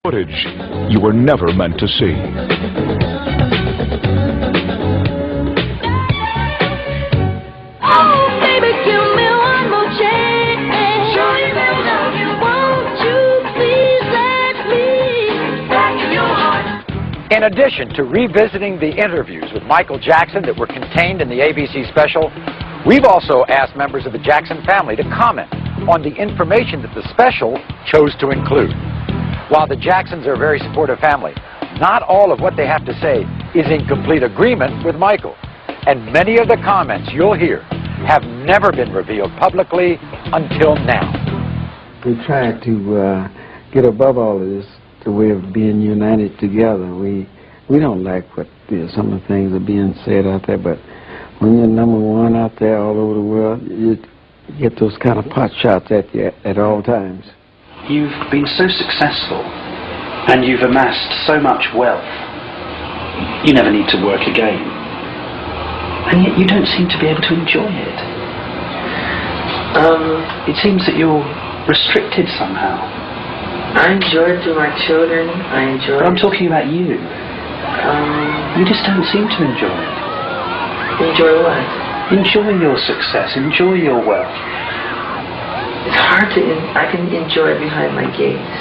Footage you were never meant to see. Oh, baby, give me one more chance. Show you that love you. Won't you please let me back in your heart? In addition to revisiting the interviews with Michael Jackson that were contained in the ABC special, we've also asked members of the Jackson family to comment on the information that the special chose to include. While the Jacksons are a very supportive family, not all of what they have to say is in complete agreement with Michael. And many of the comments you'll hear have never been revealed publicly until now. We try to get above all of this, the way of being united together. We don't like what some of the things are being said out there, but when you're number one out there all over the world, you get those kind of pot shots at you at all times. You've been so successful and you've amassed so much wealth. You never need to work again. And yet you don't seem to be able to enjoy it. It seems that you're restricted somehow. I enjoy it through my children. I enjoy But I'm talking about you. You just don't seem to enjoy it. Enjoy what? Enjoy your success. Enjoy your wealth. It's hard to, I can enjoy it behind my gates,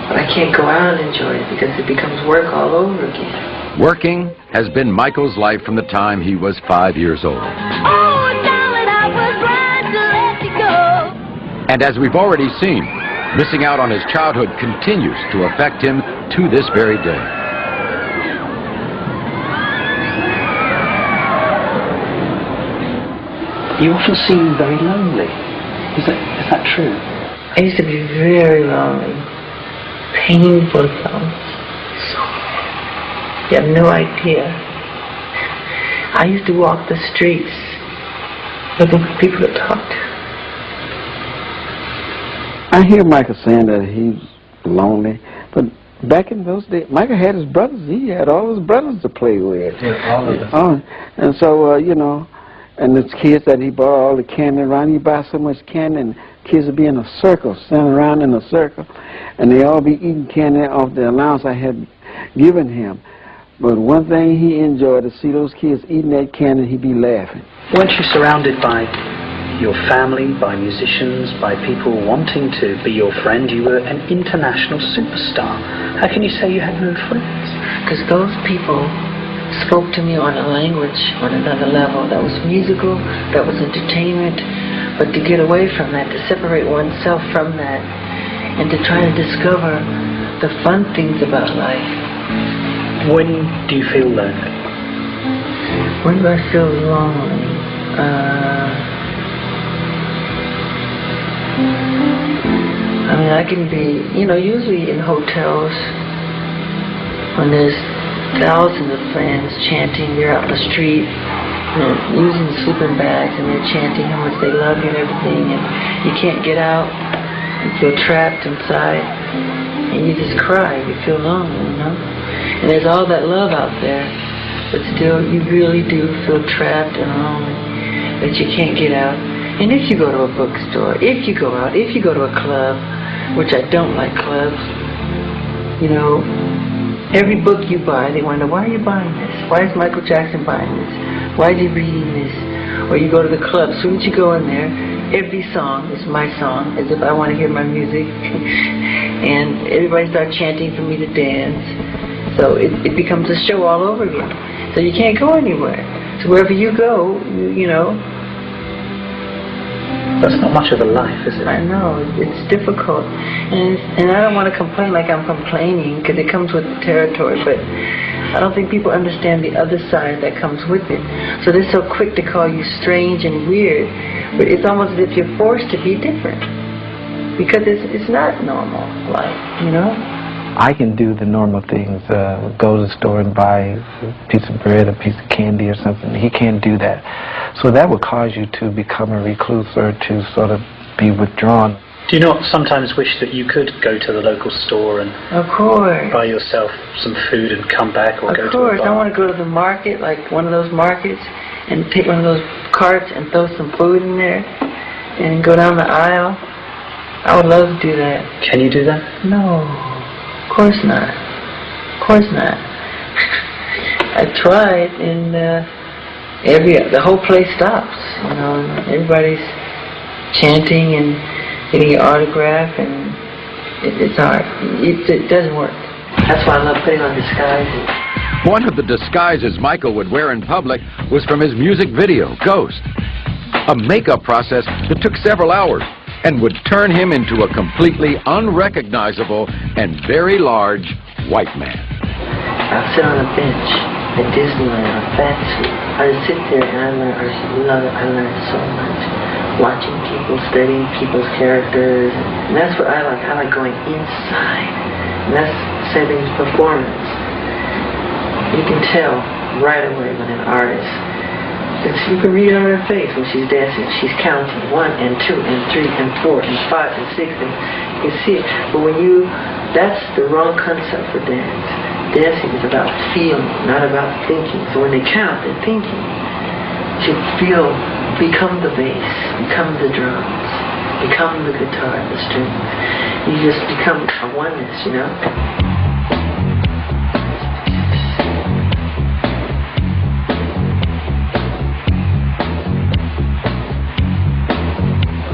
but I can't go out and enjoy it because it becomes work all over again. Working has been Michael's life from the time he was 5 years old. Oh, darling, I was right to let you go. And as we've already seen, missing out on his childhood continues to affect him to this very day. You often seem very lonely. Is that true? I used to be very lonely, painful lonely. You have no idea. I used to walk the streets looking for people to talk to. I hear Michael saying that he's lonely, but back in those days, Michael had his brothers. He had all his brothers to play with. Yeah, all of them. And so, you know, and the kids that he bought all the candy around, he buy so much candy, and kids would be in a circle, standing around in a circle, and they all be eating candy off the allowance I had given him. But one thing he enjoyed, to see those kids eating that candy, he'd be laughing. Weren't you surrounded by your family, by musicians, by people wanting to be your friend? You were an international superstar. How can you say you had no friends? Because those people spoke to me on a language on another level that was musical, that was entertainment, but to get away from that, to separate oneself from that, and to try to discover the fun things about life. When do you feel lonely? When do I feel lonely? I mean, I can be, you know, usually in hotels when there's thousands of friends chanting, they're out in the street, you know, using sleeping bags, and they're chanting how much they love you and everything, and you can't get out, you feel trapped inside, and you just cry, you feel lonely, you know? And there's all that love out there, but still you really do feel trapped and lonely, that you can't get out. And if you go to a bookstore, if you go out, if you go to a club, which I don't like clubs, you know, every book you buy, they wonder, why are you buying this? Why is Michael Jackson buying this? Why is he reading this? Or you go to the club, as soon as you go in there, every song is my song, as if I want to hear my music. And everybody starts chanting for me to dance. So it becomes a show all over again. So you can't go anywhere. So wherever you go, you know. That's not much of a life, is it? I know, it's difficult. And I don't want to complain like I'm complaining, because it comes with the territory, but I don't think people understand the other side that comes with it. So they're so quick to call you strange and weird, but it's almost as if you're forced to be different, because it's not normal life, you know? I can do the normal things, go to the store and buy a piece of bread, a piece of candy or something. He can't do that. So that would cause you to become a recluse or to sort of be withdrawn. Do you not sometimes wish that you could go to the local store and Of course. buy yourself some food and come back, or go to a Of course, bar? I want to go to the market, like one of those markets, and take one of those carts and throw some food in there and go down the aisle. I would love to do that. Can you do that? No, of course not. Of course not. I tried, and the whole place stops. You know, and everybody's chanting and getting your autograph, and it's hard. It doesn't work. That's why I love putting on disguises. One of the disguises Michael would wear in public was from his music video, Ghost. A makeup process that took several hours and would turn him into a completely unrecognizable and very large white man. I'll sit on a bench at Disneyland on a fat suit. I just sit there and I love it. I learned so much. Watching people, studying people's characters. And that's what I like. I like going inside. And that's the same thing as performance. You can tell right away when an artist, you can read it on her face when she's dancing. She's counting 1 and 2 and 3 and 4 and 5 and 6. And you can see it. But when that's the wrong concept for dance. Dancing is about feeling, not about thinking. So when they count, they're thinking. To feel, become the bass, become the drums, become the guitar, the strings. You just become a oneness, you know?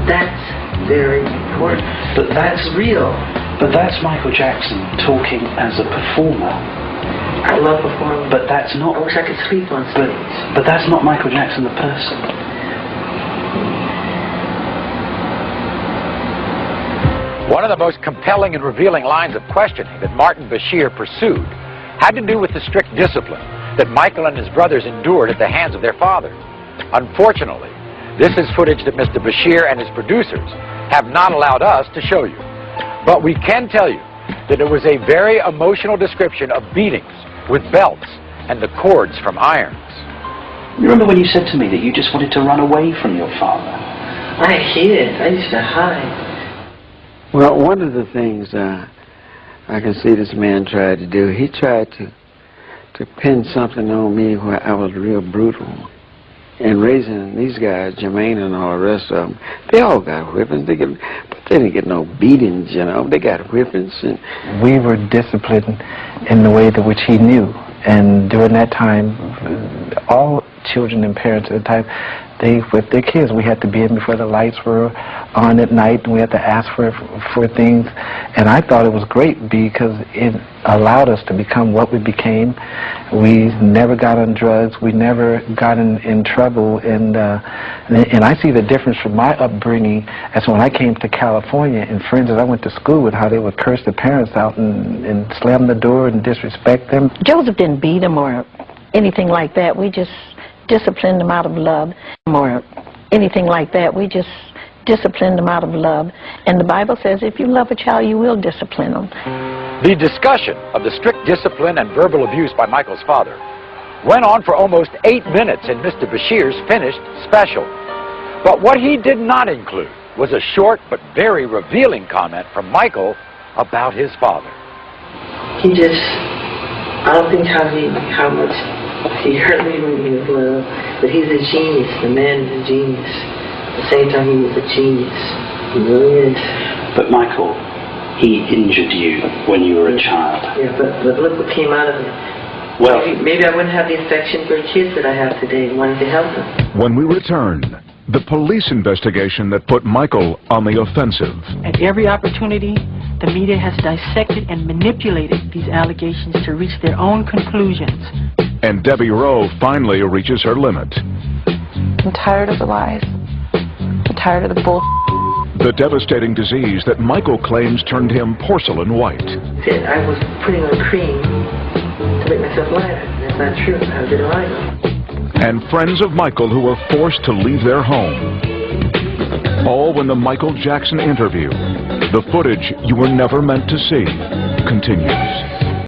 That's very important. But that's real. But that's Michael Jackson talking as a performer. I love performing. But that's not... I wish I could sleep on stage. But that's not Michael Jackson the person. One of the most compelling and revealing lines of questioning that Martin Bashir pursued had to do with the strict discipline that Michael and his brothers endured at the hands of their father. Unfortunately, this is footage that Mr. Bashir and his producers have not allowed us to show you. But we can tell you that it was a very emotional description of beatings with belts and the cords from irons. You remember when you said to me that you just wanted to run away from your father? I hid. I used to hide. Well, one of the things I can see this man tried to do, he tried to pin something on me where I was real brutal. And raising these guys, Jermaine and all the rest of them, they all got whippings. But they didn't get no beatings, you know. They got whippings. And we were disciplined in the way that which he knew. And during that time, all children and parents at the time, with their kids, we had to be in before the lights were on at night, and we had to ask for things. And I thought it was great because it allowed us to become what we became. We never got on drugs. We never got in trouble. And I see the difference from my upbringing as when I came to California and friends that I went to school with, how they would curse their parents out and slam the door and disrespect them. Joseph didn't beat them or anything like that. We just disciplined them out of love, or anything like that. We just disciplined them out of love. And the Bible says if you love a child, you will discipline them. The discussion of the strict discipline and verbal abuse by Michael's father went on for almost 8 minutes in Mr. Bashir's finished special. But what he did not include was a short but very revealing comment from Michael about his father. I don't think how much he hurt me when he was little, but he's a genius. The man is a genius. At the same time, he was a genius. He really is. But Michael, he injured you when you were a child. Yeah, but look what came out of it. Well, maybe I wouldn't have the affection for kids that I have today and wanted to help them. When we return, the police investigation that put Michael on the offensive. At every opportunity, the media has dissected and manipulated these allegations to reach their own conclusions. And Debbie Rowe finally reaches her limit. I'm tired of the lies. I'm tired of the bull. The devastating disease that Michael claims turned him porcelain white. I was putting on cream to make myself lighter. That's not true. I was getting lighter. And friends of Michael who were forced to leave their home. All when the Michael Jackson interview, the footage you were never meant to see, continues.